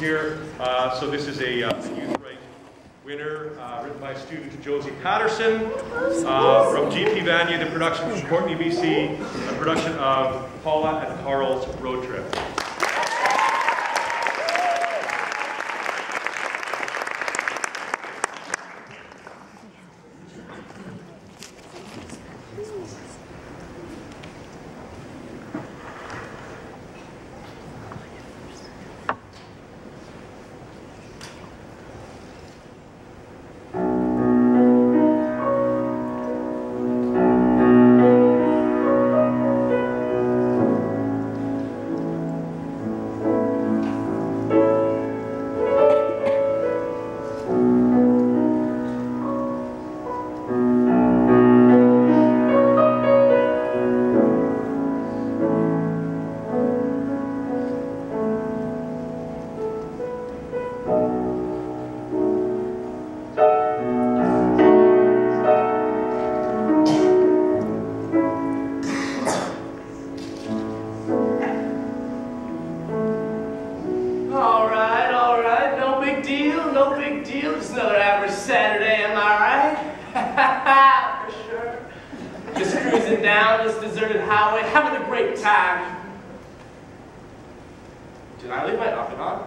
Here, so this is a youth right winner written by student Josie Patterson from GP Vanier, the production from Courtney, BC, a production of Paula and Karl's Road Trip. Just another average Saturday, am I right? For sure. Just cruising down this deserted highway, having a great time. Did I leave my oven on?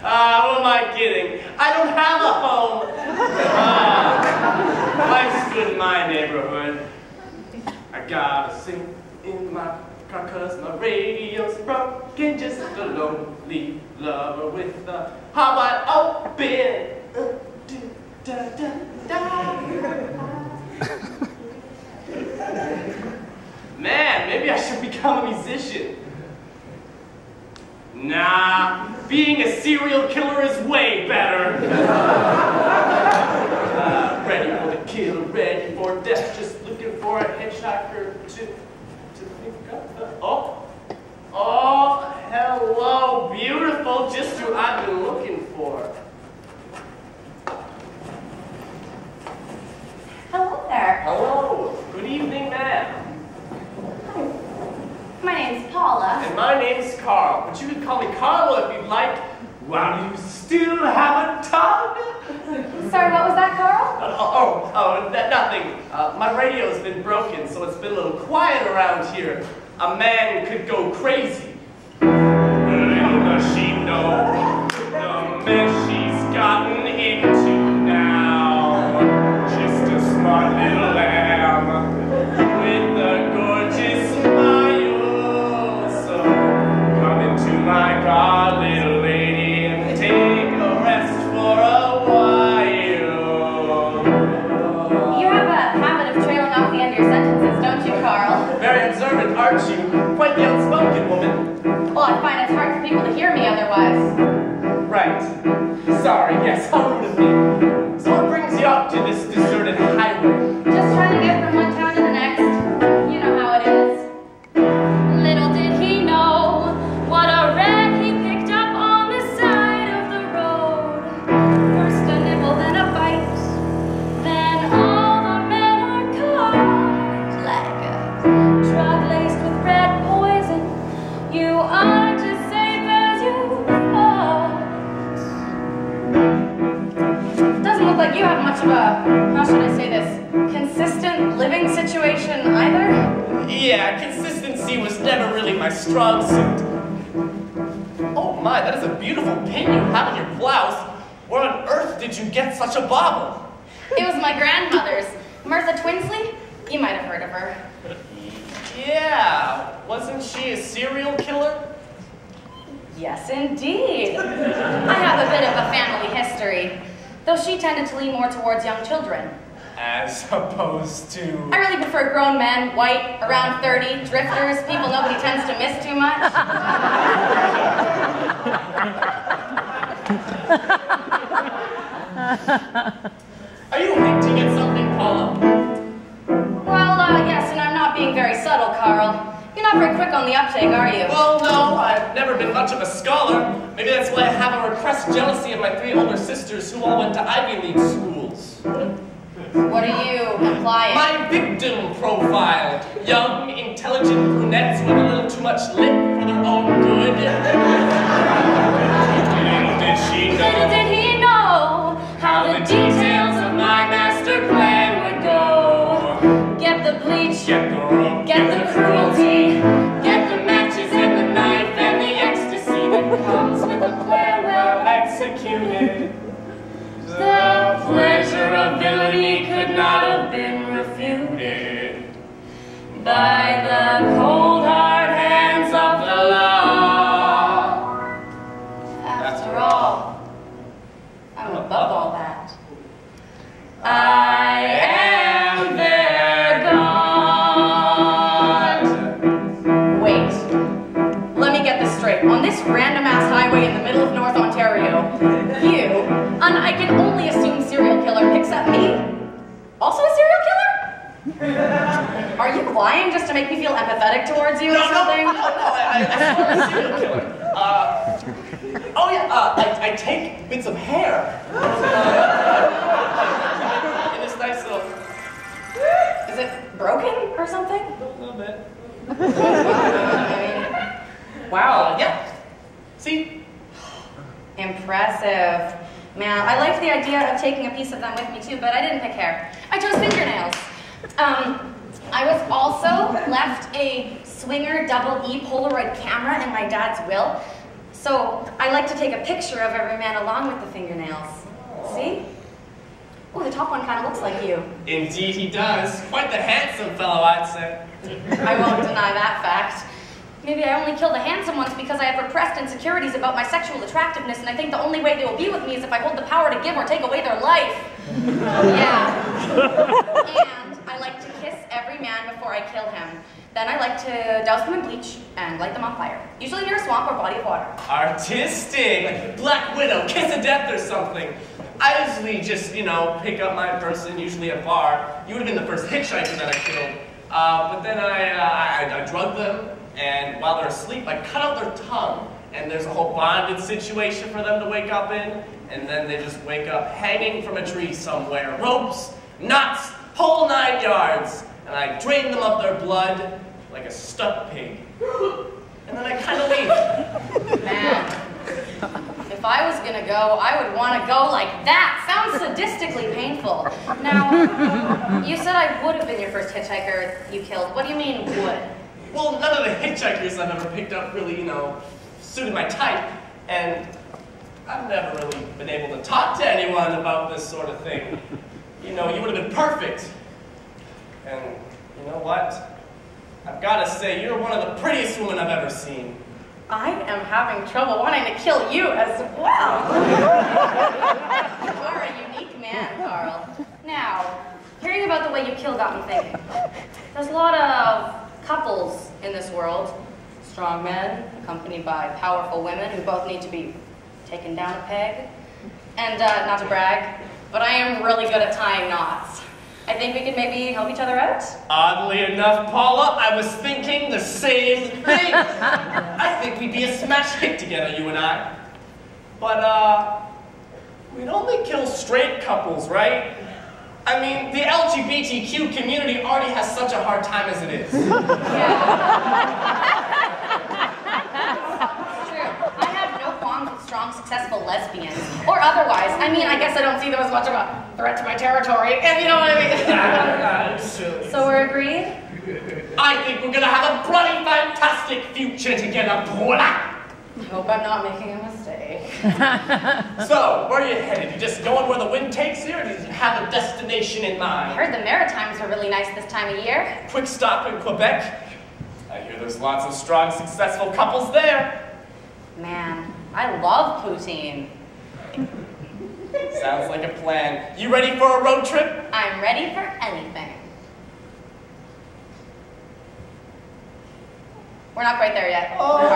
What am I kidding? I don't have a home. Life's good in my neighborhood. I gotta sing in my car 'cause my radio's broken. Just a lonely lover with the heart wide open. Man, maybe I should become a musician. Nah, being a serial killer is way better. Ready for the kill, ready for death, just looking for a hitchhiker to pick up the... Oh, hello, beautiful, just who I've been looking for. Hello there. Hello, good evening, ma'am. My name's Paula. And my name's Karl, but you can call me Carla if you'd like. While you still have a tongue? Sorry, what was that, Karl? Nothing. My radio's been broken, so it's been a little quiet around here. A man could go crazy. Little does she know the mess she's gotten into now. Just a smart little lamb with a gorgeous smile. So come into my car, little lady, and take a rest for a while. You have a habit of trailing off the end of your sentences, don't you, Karl? Very observant, aren't you? Quite the outspoken woman. Well, I find it's hard for people to hear me otherwise. Right. Sorry, yes, how rude of me. So what brings you up to this deserted highway? Just trying to get from one town to the next. You know how it is. Little did he know what a rat he picked up on the side of the road. First a nibble, then a bite. Then all the men are caught like a drug laced with red poison. You aren't as safe as you thought. Doesn't look like you have much of a, how should I say this, consistent living situation either? Yeah, consistency was never really my strong suit. Oh my, that is a beautiful pin you have on your blouse. Where on earth did you get such a bauble? It was my grandmother's, Martha Twinsley. You might have heard of her. Yeah, wasn't she a serial killer? Yes, indeed. I have a bit of a family history, though she tended to lean more towards young children. As opposed to... I really prefer grown men, white, around 30, drifters, people nobody tends to miss too much. Are you hinting at something, Paula? Well, yes, and I'm not being very subtle, Karl. You're not very quick on the uptake, are you? Well, no, I've never been much of a scholar. Maybe that's why I have a repressed jealousy of my 3 older sisters who all went to Ivy League schools. What are you implying? My victim profile. Young, intelligent brunettes with a little too much lip for their own good. Little did she know. Little did he know how the details of my master plan would go. Get the bleach, Get the rope, get the cruelty, get the matches and the knife and the ecstasy that comes with a plan well executed. The pleasure of villainy could not have been refuted by the cold hard hands of the law. After all, I'm above all that. I am their God. Wait, let me get this straight. On this random-ass highway in the middle of North Ontario, you, and I can only assume serial killer, picks up me? Also a serial killer? Are you lying just to make me feel empathetic towards you or something? No, I'm a serial killer. Oh yeah, I take bits of hair. In this nice little... Is it broken or something? A little bit. Wow, yeah. See? Impressive. Man, I liked the idea of taking a piece of them with me too, but I didn't pick hair. I chose fingernails. I was also left a Swinger double E Polaroid camera in my dad's will, so I like to take a picture of every man along with the fingernails. See? Oh, the top one kind of looks like you. Indeed he does. Quite the handsome fellow, I'd say. I won't deny that fact. Maybe I only kill the handsome ones because I have repressed insecurities about my sexual attractiveness, and I think the only way they will be with me is if I hold the power to give or take away their life. Yeah. And I like to kiss every man before I kill him. Then I like to douse them in bleach and light them on fire. Usually near a swamp or body of water. Artistic! Black Widow, kiss of death or something. I usually just, pick up my person, usually at a bar. You would have been the first hitchhiker that I killed. But then I drug them, and while they're asleep, I cut out their tongue. And there's a whole bonded situation for them to wake up in. And then they just wake up hanging from a tree somewhere. Ropes, knots, whole 9 yards. And I drain them of their blood like a stuck pig. And then I kind of leave. Man, if I was gonna go, I would want to go like that. Sounds sadistically painful. Now, you said I would have been your first hitchhiker you killed. What do you mean, would? Well, none of the hitchhikers I've ever picked up really, suited my type. And I've never really been able to talk to anyone about this sort of thing. You would have been perfect. And you know what? I've got to say, you're one of the prettiest women I've ever seen. I am having trouble wanting to kill you as well. You are a unique man, Carl. Now, hearing about the way you kill got me thinking. There's a lot of couples in this world. Strong men, accompanied by powerful women who both need to be taken down a peg. And not to brag, but I am really good at tying knots. I think we could maybe help each other out. Oddly enough, Paula, I was thinking the same thing. I think we'd be a smash hit together, you and I. But, we'd only kill straight couples, right? I mean, the LGBTQ community already has such a hard time as it is. Yeah. Strong, successful lesbians, or otherwise. I mean, I guess I don't see them as much of a threat to my territory, and you know what I mean? So we're agreed? I think we're gonna have a bloody fantastic future together, Paula! I hope I'm not making a mistake. So, where are you headed? You just going where the wind takes you, or do you have a destination in mind? I heard the Maritimes are really nice this time of year. Quick stop in Quebec. I hear there's lots of strong, successful couples there. Man, I love poutine. Sounds like a plan. You ready for a road trip? I'm ready for anything. We're not quite there yet. Oh.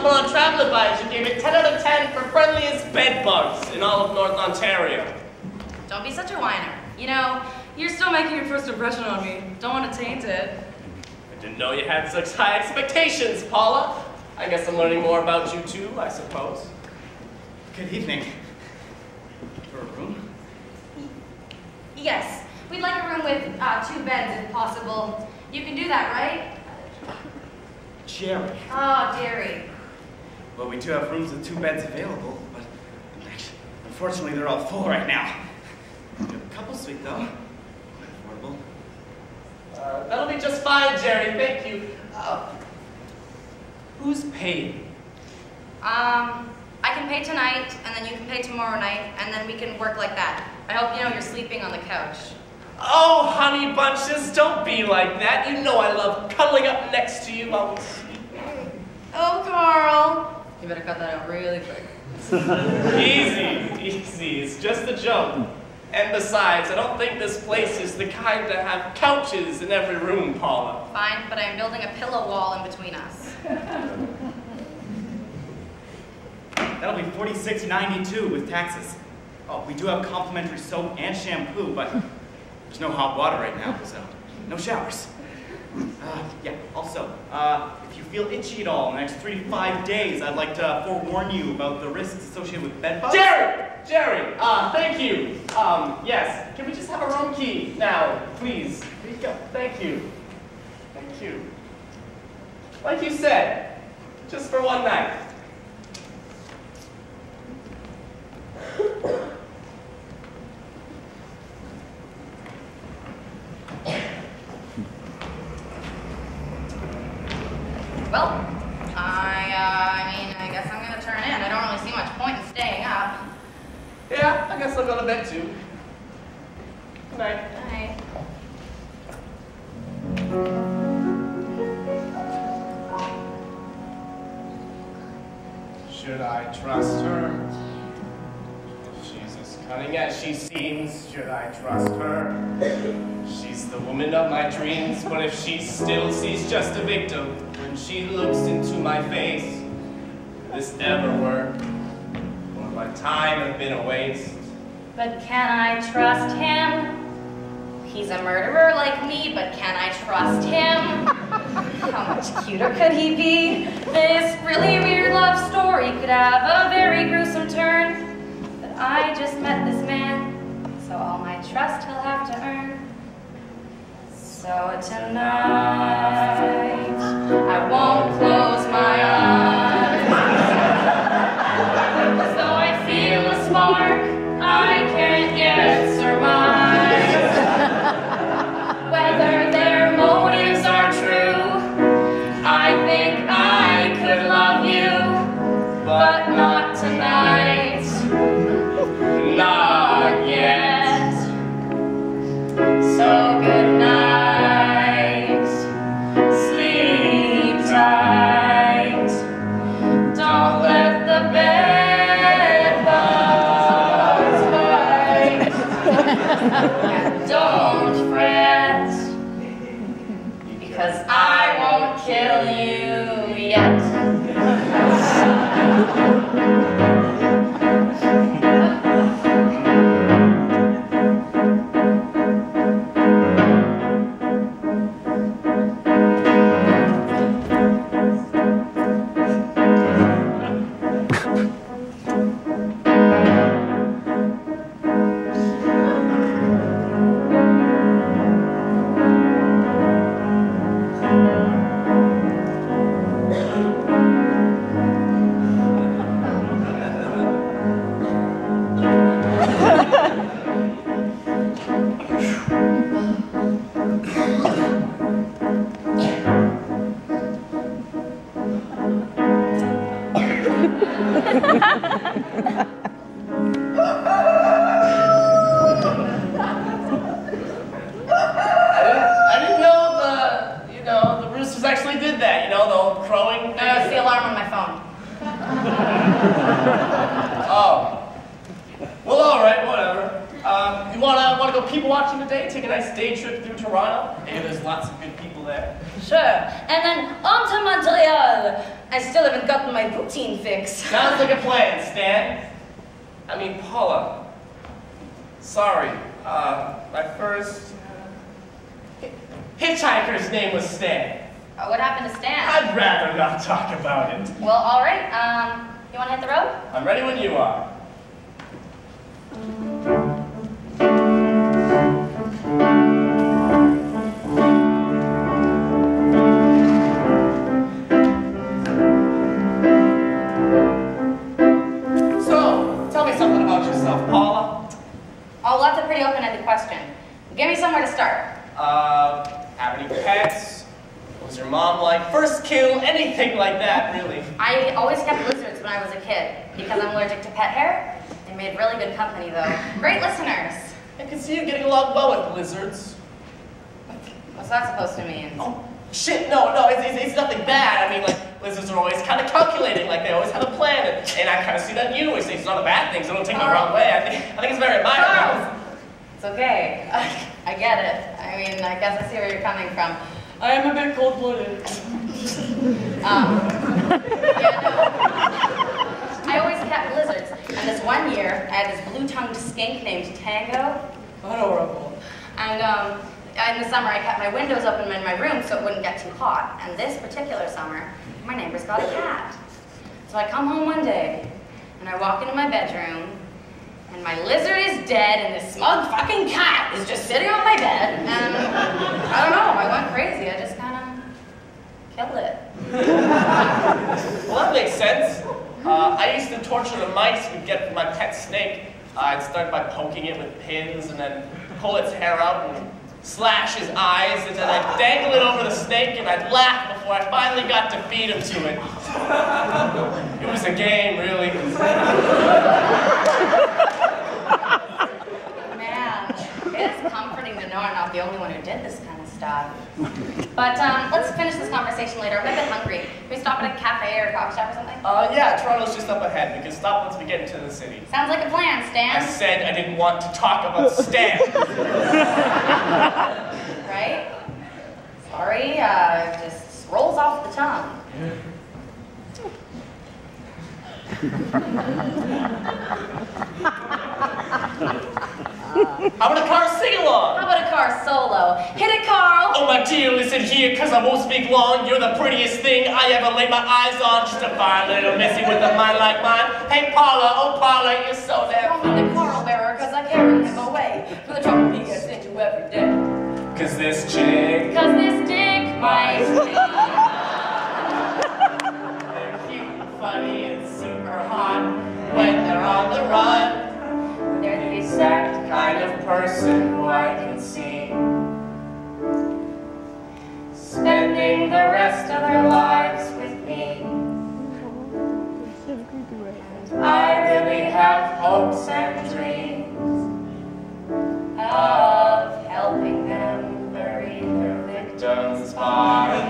on Traveler Advisor gave it 10 out of 10 for friendliest bed bugs in all of North Ontario. Don't be such a whiner. You know, you're still making your first impression on me. Don't want to taint it. I didn't know you had such high expectations, Paula. I guess I'm learning more about you too, I suppose. Good evening. For a room? Yes. We'd like a room with 2 beds if possible. You can do that, right? Jerry. Oh, Jerry. Well, we do have rooms with 2 beds available, but unfortunately they're all full right now. We have a couple suite though. Quite affordable. That'll be just fine, Jerry, thank you. Who's paying? I can pay tonight, and then you can pay tomorrow night, and then we can work like that. I hope you know you're sleeping on the couch. Oh, honey bunches, don't be like that. You know I love cuddling up next to you while we sleep. Oh, Carl. You better cut that out really quick. Easy, easy. It's just a joke. And besides, I don't think this place is the kind to have couches in every room, Paula. Fine, but I'm building a pillow wall in between us. That'll be $46.92 with taxes. Oh, we do have complimentary soap and shampoo, but there's no hot water right now, so no showers. Yeah, also, if you feel itchy at all in the next 3 to 5 days, I'd like to forewarn you about the risks associated with bed bugs. Jerry, thank you. Yes, can we just have a room key now, please? Here you go. Thank you. Thank you. Like you said, just for one night. Well, I guess I'm gonna turn in. I don't really see much point in staying up. Yeah, I guess I'll go to bed too. Good night. Good night. Should I trust her? If she's as cunning as she seems, should I trust her? She's the woman of my dreams, but if she still sees just a victim when she looks into my face, will this ever work? Will my time have been a waste? But can I trust him? He's a murderer like me, but can I trust him? How much cuter could he be? This really weird love story could have a very gruesome turn. But I just met this man, so all my trust he'll have to earn. So tonight, I won't close my eyes. As though I feel a spark, I can't yet surmise whether their motives are true. I think I could love you, but not tonight, not yet. So good night, sleep tight, don't let the bed bugs bite, and don't fret, because I won't kill you yet. I didn't know the roosters actually did that, the whole crowing thing. It's the alarm on my phone. Oh. Well, all right, whatever. You wanna go people watching today? Take a nice day trip through Toronto? Hey, there's lots of good people there. Sure. And then on to Montreal. I still haven't gotten my poutine fix. Sounds like a plan, Stan. I mean, Paula. Sorry. My first hitchhiker's name was Stan. What happened to Stan? I'd rather not talk about it. Well, all right. You want to hit the road? I'm ready when you are. So, tell me something about yourself, Paula. Oh, that's a pretty open-ended question. Give me somewhere to start. Have any pets? What was your mom like? First kill, anything like that, really. I always kept lizards when I was a kid because I'm allergic to pet hair. They made really good company, though. Great listeners. I can see you getting along well with lizards. What's that supposed to mean? Oh, shit, no, it's nothing bad. I mean, like, lizards are always kind of calculating, like they always have a plan, and I kind of see that in you. It's not a bad thing, so don't take me the wrong way. I think it's very admirable. It's okay. I get it. I mean, I guess I see where you're coming from. I am a bit cold-blooded. Yeah, no. I always kept lizards, and this one year, I had this blue-tongued skink named Tango. Adorable. And in the summer, I kept my windows open in my room so it wouldn't get too hot. And this particular summer, my neighbor's got a cat. So I come home one day, and I walk into my bedroom, and my lizard is dead, and this smug fucking cat is just sitting on my bed, and I don't know, I went crazy. I just kind of killed it. Well, that makes sense. I used to torture the mice we'd get from my pet snake. I'd start by poking it with pins, and then pull its hair out and slash his eyes, and then I'd dangle it over the snake, and I'd laugh before I finally got to feed him to it. It was a game, really. Man, it is comforting to know I'm not the only one who did this kind of stuff. But let's finish this conversation later. I'm a bit hungry. Can we stop at a cafe or a coffee shop or something? Yeah, Toronto's just up ahead. We can stop once we get into the city. Sounds like a plan, Stan. I said I didn't want to talk about Stan. Right? Sorry, just rolls off the tongue. How about a car sing-along? How about a car solo? Hit it, Carl! Oh, my dear, listen here, cause I won't speak long. You're the prettiest thing I ever laid my eyes on. Just a fine little missy with a mind like mine. Hey, Paula, oh, Paula, you're so damn Call me the Carl bearer, cause I carry him away for the trouble he gets into every day. Cause this chick, might be. they're cute, funny, and super hot. When they're on the run, They're the exact kind of person who I can see spending the rest of their lives with me. I really have hopes and dreams of helping them bury their victims' bodies.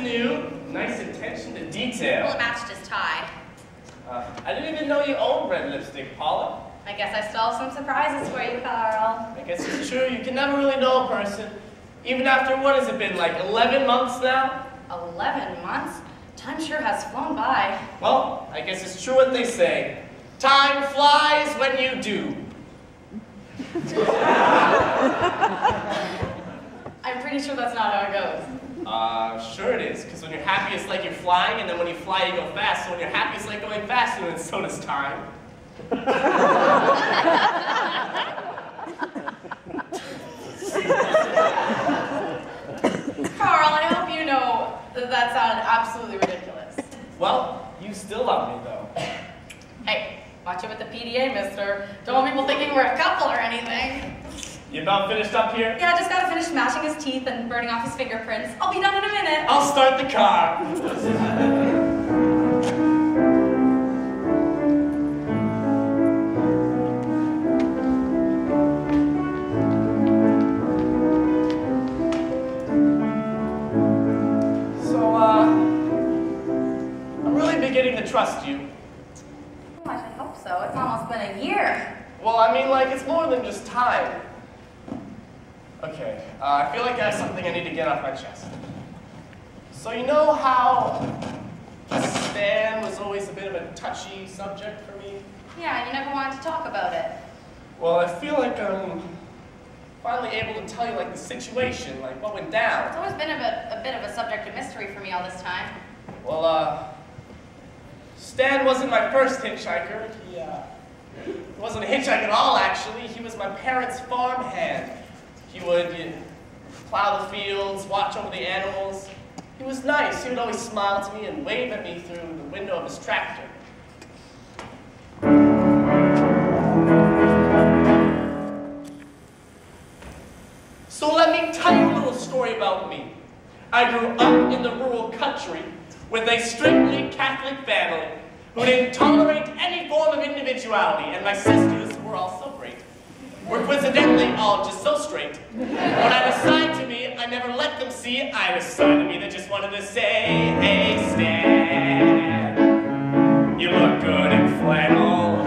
new. Nice attention to detail. Well, it matched his tie. I didn't even know you owned red lipstick, Paula. I guess I still have some surprises for you, Karl. I guess it's true. You can never really know a person. Even after, what has it been, like 11 months now? 11 months? Time sure has flown by. Well, I guess it's true what they say. Time flies when you do. I'm pretty sure that's not how it goes. Sure it is. Because when you're happy, it's like you're flying, and then when you fly, you go fast. So when you're happy, it's like going faster, and so does time. Karl, I hope you know that sounded absolutely ridiculous. Well, you still love me, though. Hey, watch it with the PDA, mister. Don't want people thinking we're a couple or anything. You about finished up here? Yeah, I just gotta finish smashing his teeth and burning off his fingerprints. I'll be done in a minute. I'll start the car. I'm really beginning to trust you. Oh, I should hope so. It's almost been a year. Well, I mean, like, it's more than just time. Okay, I feel like I have something I need to get off my chest. So you know how Stan was always a bit of a touchy subject for me? Yeah, you never wanted to talk about it. Well, I feel like I'm finally able to tell you, like, the situation, like, what went down. It's always been a bit of a subject of mystery for me all this time. Well, Stan wasn't my first hitchhiker. He wasn't a hitchhiker at all, actually. He was my parents' farm hand. He would plow the fields, watch over the animals. He was nice. He would always smile to me and wave at me through the window of his tractor. So let me tell you a little story about me. I grew up in the rural country with a strictly Catholic family who didn't tolerate any form of individuality, and my sisters were all so great. Were coincidentally all just so straight. When I was assigned to me, I never let them see I was assigned to me. They just wanted to say, hey, Stan, you look good in flannel.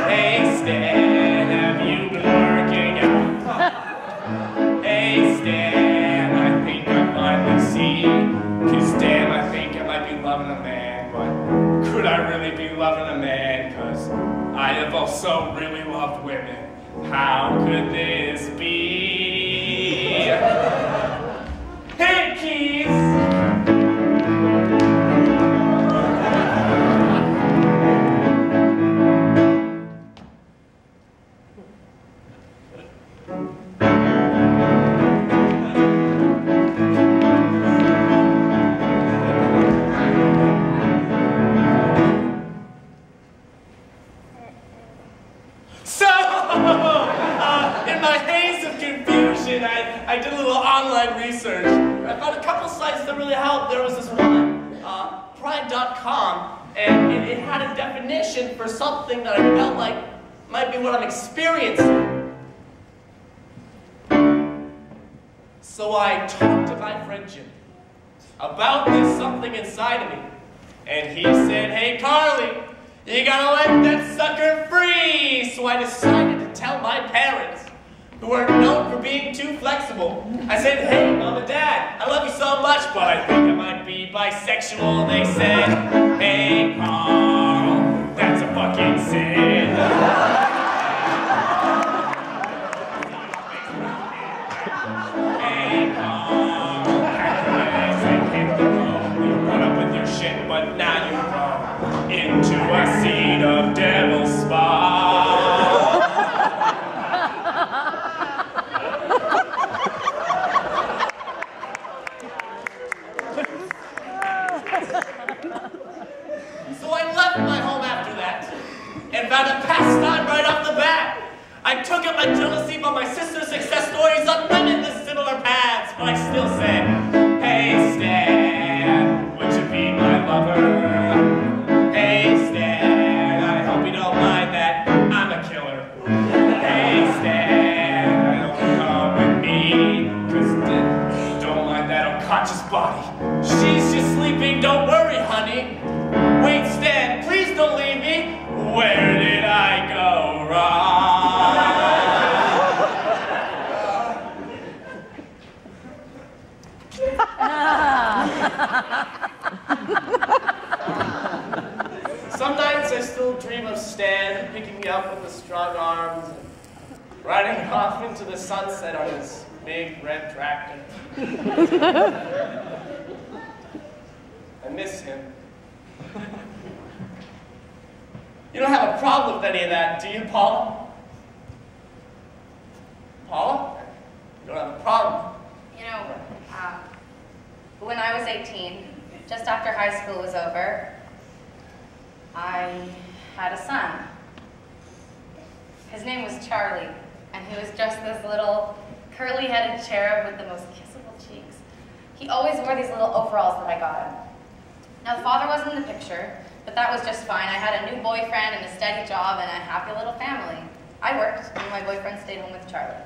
Hey, Stan, have you been working out? Hey, Stan, I think I finally see. 'Cause damn, I think I might be loving a man, but could I really be loving a man? 'Cause I have also really loved women. How could this be? Hey, Keys! I did a little online research. I found a couple sites that really helped. There was this one, Pride.com, and it had a definition for something that I felt like might be what I'm experiencing. So I talked to my friend Jim about this something inside of me, and he said, hey, Carly, you gotta let that sucker free. So I decided to tell my parents, who are known for being too flexible. I said, hey, Mom and Dad, I love you so much, but I think I might be bisexual. They said, hey, Karl, that's a fucking sin. Hey, Karl, back when I said hit the road, you put up with your shit, but now you grow into a seed of devil spawn. And found a pastime right off the bat. I took up my jealousy about my sister's success stories on women with similar paths, but I still said, hey, Stan, would you be my lover? Hey, Stan, I hope you don't mind that I'm a killer. Hey, Stan, I hope you come with me, 'cause don't mind that unconscious body. She's don't worry, honey. Wait, Stan, please don't leave me. Where did I go wrong? Some nights I still dream of Stan picking me up with his strong arms and riding off into the sunset on his big red tractor. I miss him. You don't have a problem with any of that, do you, Paula? Paula? You don't have a problem? You know, when I was 18, just after high school was over, I had a son. His name was Charlie, and he was just this little curly-headed cherub with the most kissable cheeks. He always wore these little overalls that I got him. Now, the father wasn't in the picture, but that was just fine. I had a new boyfriend and a steady job and a happy little family. I worked, and my boyfriend stayed home with Charlie.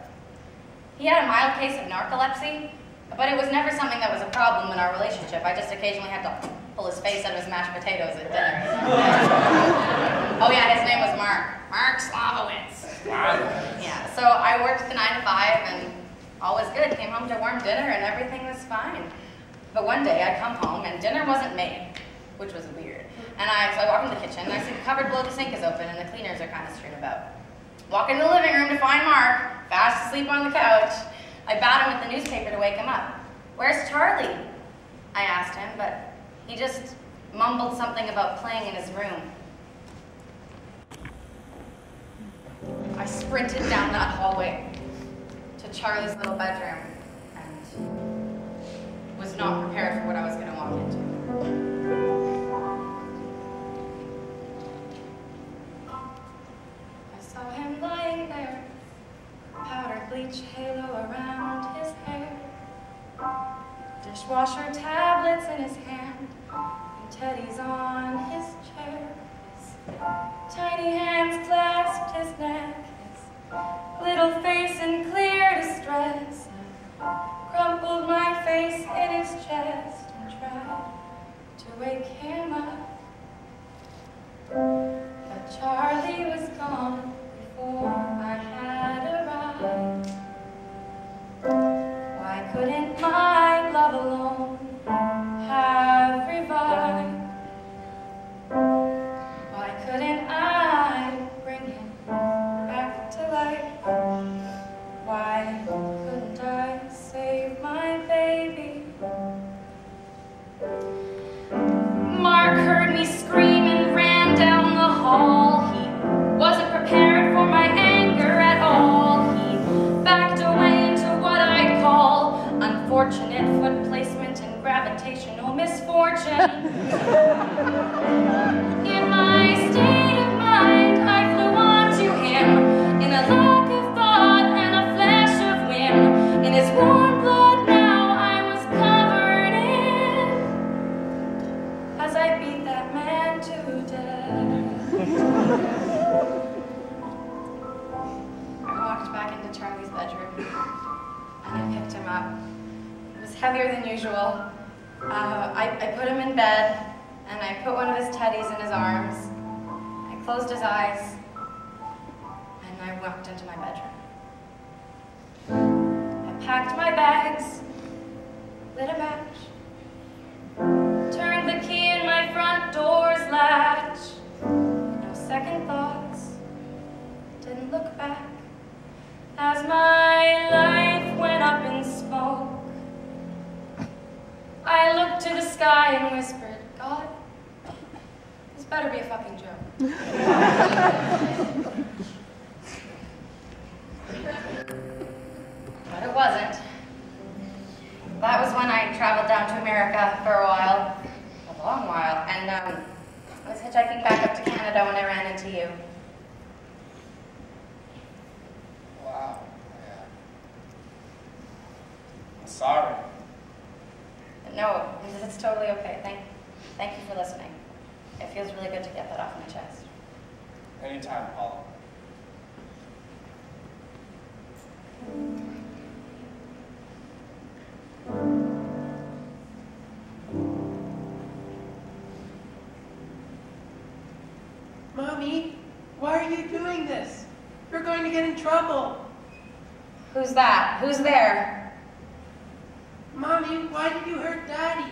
He had a mild case of narcolepsy, but it was never something that was a problem in our relationship. I just occasionally had to pull his face out of his mashed potatoes at dinner. Oh yeah, his name was Mark. Mark Slavowitz. Yeah, so I worked the 9 to 5 and all was good. Came home to warm dinner and everything was fine. But one day I come home and dinner wasn't made, which was weird. And so I walk in the kitchen and I see the cupboard below the sink is open and the cleaners are kind of strewn about. Walk into the living room to find Mark, fast asleep on the couch. I bat him with the newspaper to wake him up. "Where's Charlie?" I asked him, but he just mumbled something about playing in his room. I sprinted down that hallway to Charlie's little bedroom and was not prepared for what I was going to walk into. I saw him lying there, powdered bleach halo around his hair, dishwasher tablets in his hand, and teddies on his chair. His tiny hands clasped his neck, his little face in clear distress. I crumpled my face in his chest and tried to wake him up. But Charlie was gone before I had arrived. Why couldn't my love alone have revived? Why couldn't I bring him back to life? Why couldn't I save my baby? Mark heard me scream and ran down the hall. He wasn't prepared for my anger at all. He backed away into what I'd call unfortunate foot placement and gravitational misfortune. In my state of mind, I flew onto him in a lack of thought and a flash of whim. In his warm blood now I was covered in, as I beat that man to death. I walked back into Charlie's bedroom and I picked him up. It was heavier than usual. I put him in bed and I put one of his teddies in his arms. I closed his eyes and I walked into my bedroom. I packed my bags, lit a match, turned the key in my front door's latch. No second thoughts, didn't look back as my life went up in smoke. I looked to the sky and whispered, "God, this better be a fucking joke." But it wasn't. That was when I traveled down to America for a while, a long while, and I was hitchhiking back up to Canada when I ran into you. Wow. Yeah. I'm sorry. No, it's totally okay. Thank you for listening. It feels really good to get that off my chest. Anytime, Paula. Mommy, why are you doing this? You're going to get in trouble. Who's that? Who's there? Mommy, why did you hurt Daddy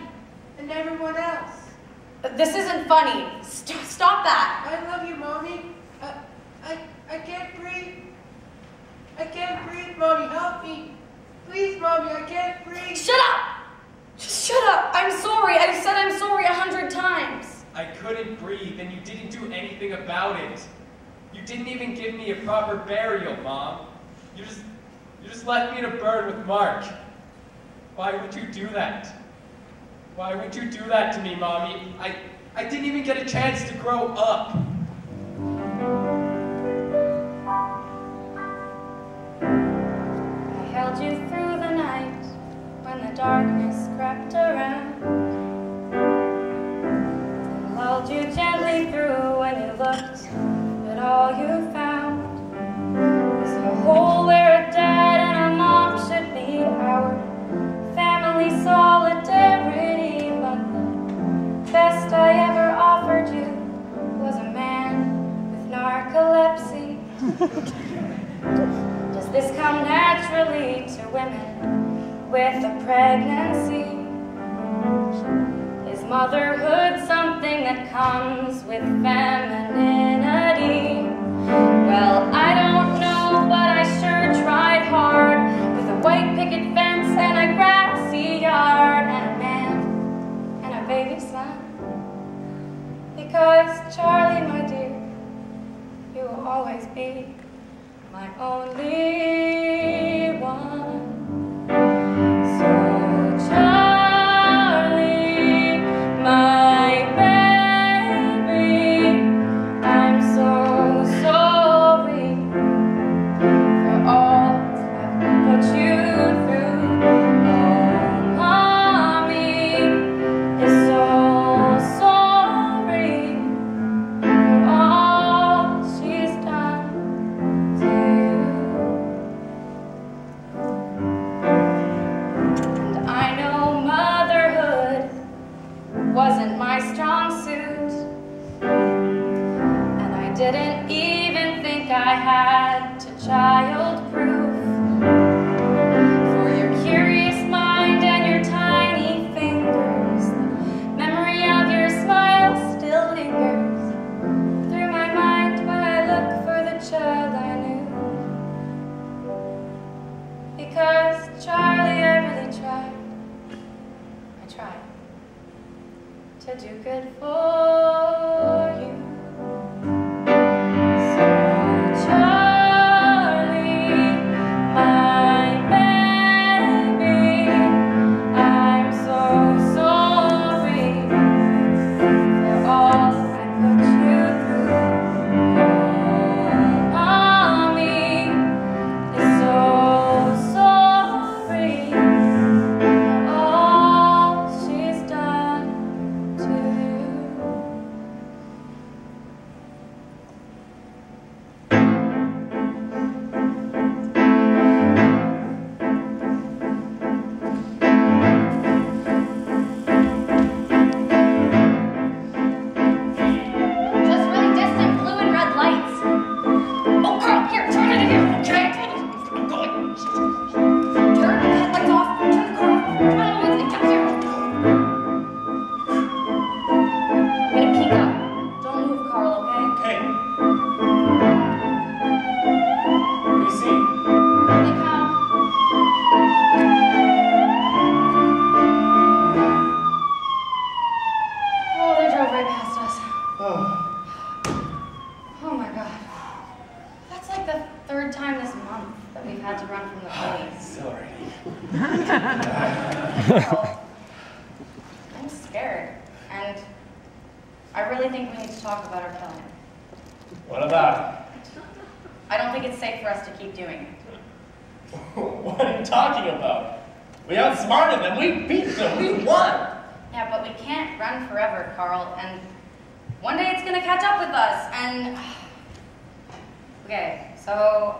and everyone else? This isn't funny. Stop that. I love you, Mommy. I can't breathe. I can't breathe, Mommy. Help me. Please, Mommy, I can't breathe. Shut up! Just shut up. I'm sorry. I've said I'm sorry 100 times. I couldn't breathe, and you didn't do anything about it. You didn't even give me a proper burial, Mom. You just left me to burn with Mark. Why would you do that? Why would you do that to me, Mommy? I didn't even get a chance to grow up. I held you through the night when the darkness crept around. I lulled you gently through when you looked at all you found. Was a hole where a dad and a mom should be, our family solidarity. But the best I ever offered you was a man with narcolepsy. Does this come naturally to women with a pregnancy? Is motherhood something that comes with femininity? Well, I don't know, but I sure tried hard with a white picket fence and a grassy yard and a man and a baby son. Because Charlie, my dear, you will always be my only one. So Charlie, my baby, I'm so sorry for all I've put you through. Oh, Mommy is so sorry for all she's done to you. And I know motherhood wasn't my strong suit, and I didn't even think I had to child-proof. For your curious mind and your tiny fingers, the memory of your smile still lingers through my mind when I look for the child I knew. Because Charlie, I really tried. I tried to do good for you. So Charlie, my baby, I'm so sorry for all I put you through. Oh, Mommy is so sorry for all she's done to you. Just really distant blue and red lights. Oh, Carl, here, turn it in here, okay? Turn the headlights off, turn the car off, turn on the lights, and here. I'm gonna peek up. Don't move, Carl, okay? Okay. What do you see? Here they come. Oh, they drove right past us. Oh my God. That's like the 3rd time this month that we've had to run from the police. Sorry. Well, I'm scared, and I really think we need to talk about our killing. What about I don't think it's safe for us to keep doing it. What are you talking about? We outsmarted them. We beat them. We won. Yeah, but we can't run forever, Carl, and one day it's gonna catch up with us, and... Okay, so,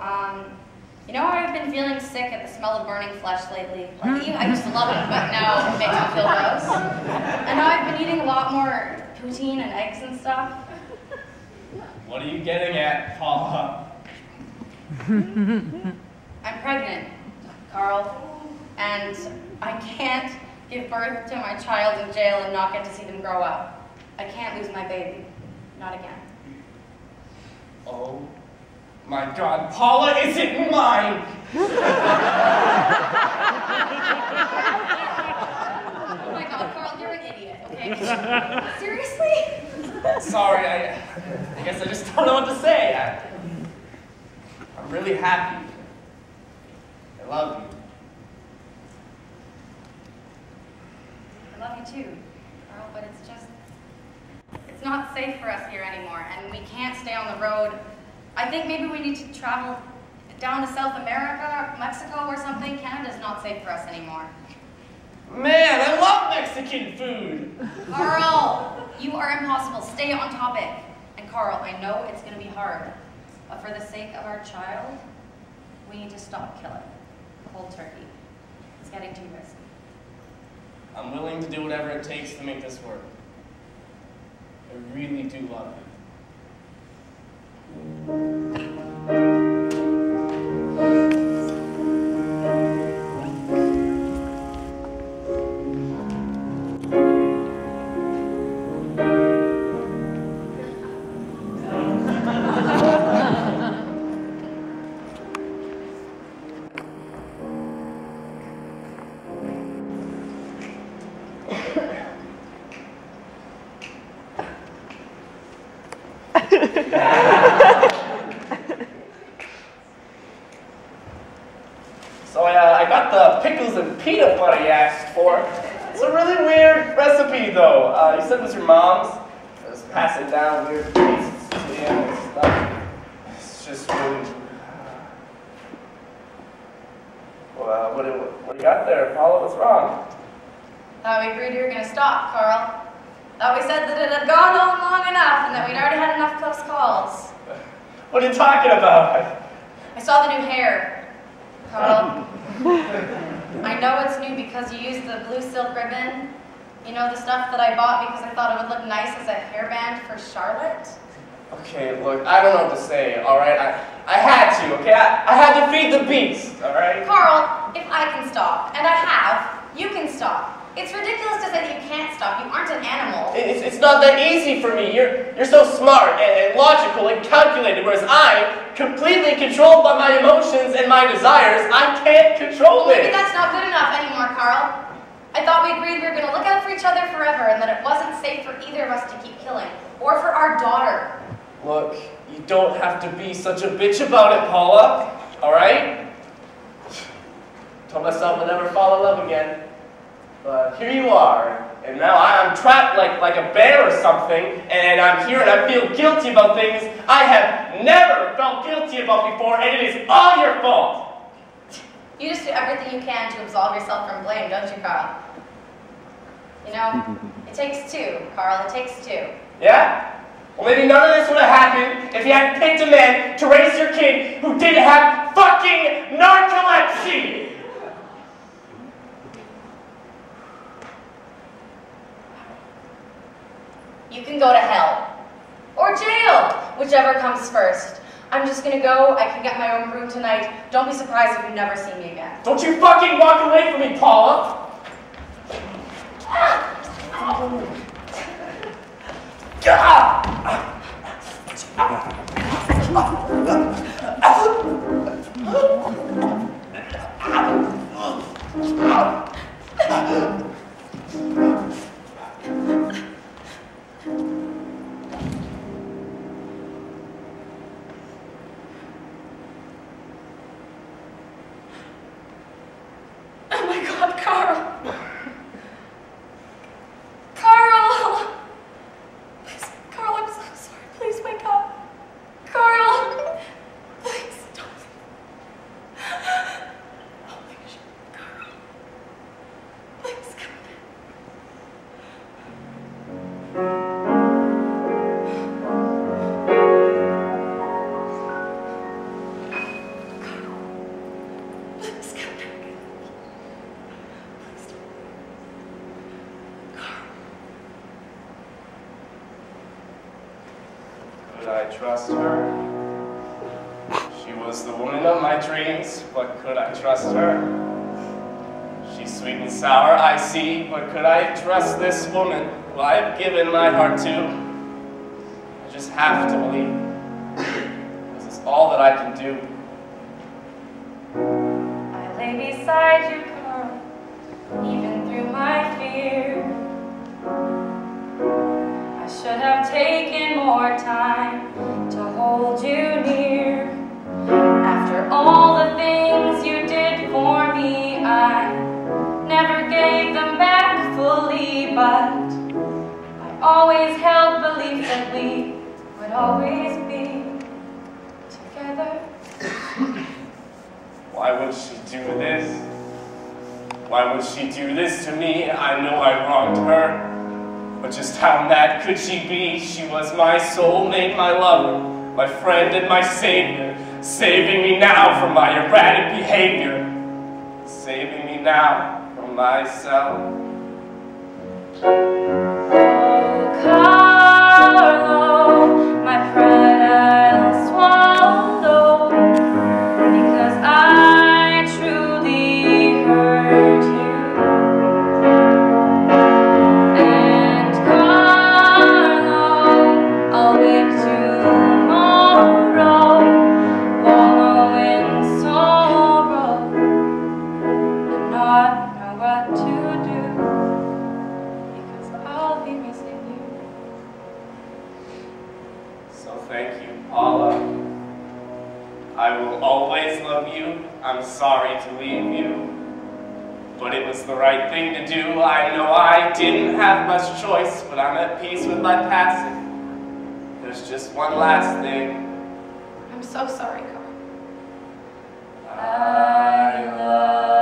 you know how I've been feeling sick at the smell of burning flesh lately? Like, I used to love it, but now it makes me feel gross. And now I've been eating a lot more poutine and eggs and stuff. What are you getting at, Paula? I'm pregnant, Karl, and I can't give birth to my child in jail and not get to see them grow up. I can't lose my baby. Not again. Oh my God, Paula isn't mine! Oh my God, Karl, you're an idiot, okay? Seriously? Sorry, I guess I just don't know what to say. I'm really happy. I love you. I love you too, Karl, but it's not safe for us here anymore, and we can't stay on the road. I think maybe we need to travel down to South America, Mexico or something. Canada's not safe for us anymore. Man, I love Mexican food! Karl, you are impossible. Stay on topic. And Karl, I know it's going to be hard, but for the sake of our child, we need to stop killing. Cold turkey. It's getting too risky. I'm willing to do whatever it takes to make this work. I really do love you. So I got the pickles and peanut butter you asked for. It's a really weird recipe, though. You said it was your mom's. Just passing down weird tastes to you and stuff. It's just really... Well, what do you got there, Paula? What's wrong? Thought we agreed we were going to stop, Karl. Thought we said that it had gone on long enough and that we'd already had enough close calls. What are you talking about? I saw the new hair, Karl. I know it's new because you used the blue silk ribbon. You know, the stuff that I bought because I thought it would look nice as a hairband for Charlotte? Okay, look, I don't know what to say, alright? I had to, okay? I had to feed the beast, alright? Karl, if I can stop, and I have, you can stop. It's ridiculous to say that you can't stop. You aren't an animal. It's not that easy for me. You're so smart and logical and calculated, whereas I'm completely controlled by my emotions and my desires. I can't control it. Maybe that's not good enough anymore, Karl. I thought we agreed we were going to look out for each other forever and that it wasn't safe for either of us to keep killing. Or for our daughter. Look, You don't have to be such a bitch about it, Paula. Alright? Told myself I'd never fall in love again. But here you are, and now I'm trapped like a bear or something, and I'm here and I feel guilty about things I have never felt guilty about before, and it is all your fault! You just do everything you can to absolve yourself from blame, don't you, Karl? You know, it takes two, Karl, it takes two. Yeah? Well, maybe none of this would have happened if you hadn't picked a man to raise your kid who didn't have fucking narcolepsy! You can go to hell. Or jail, whichever comes first. I'm just gonna go, I can get my own room tonight. Don't be surprised if you never see me again. Don't you fucking walk away from me, Paula! Oh my God, Karl! Karl! could I trust her? She was the woman of my dreams, but could I trust her? She's sweet and sour, I see, but could I trust this woman who I've given my heart to? I just have to believe, because it's all that I can do. I lay beside you, Carl, even through my fear. I should have taken more time to hold you near. After all the things you did for me, I never gave them back fully, but I always held belief that we would always be together. Why would she do this? Why would she do this to me? I know I wronged her, but just how mad could she be? She was my soulmate, my lover, my friend and my savior, saving me now from my erratic behavior, saving me now from myself. Oh, Carlo, my pride I'll swallow, because I truly hurt you. And Carlo, I'll wake tomorrow, wallow in sorrow, and not know what to do, because I'll be missing you. So thank you, Paula. I will always love you. I'm sorry to leave you, but it was the right thing to do. I know I didn't have much choice, but I'm at peace with my passing. There's just one last thing. I'm so sorry, Carl. I love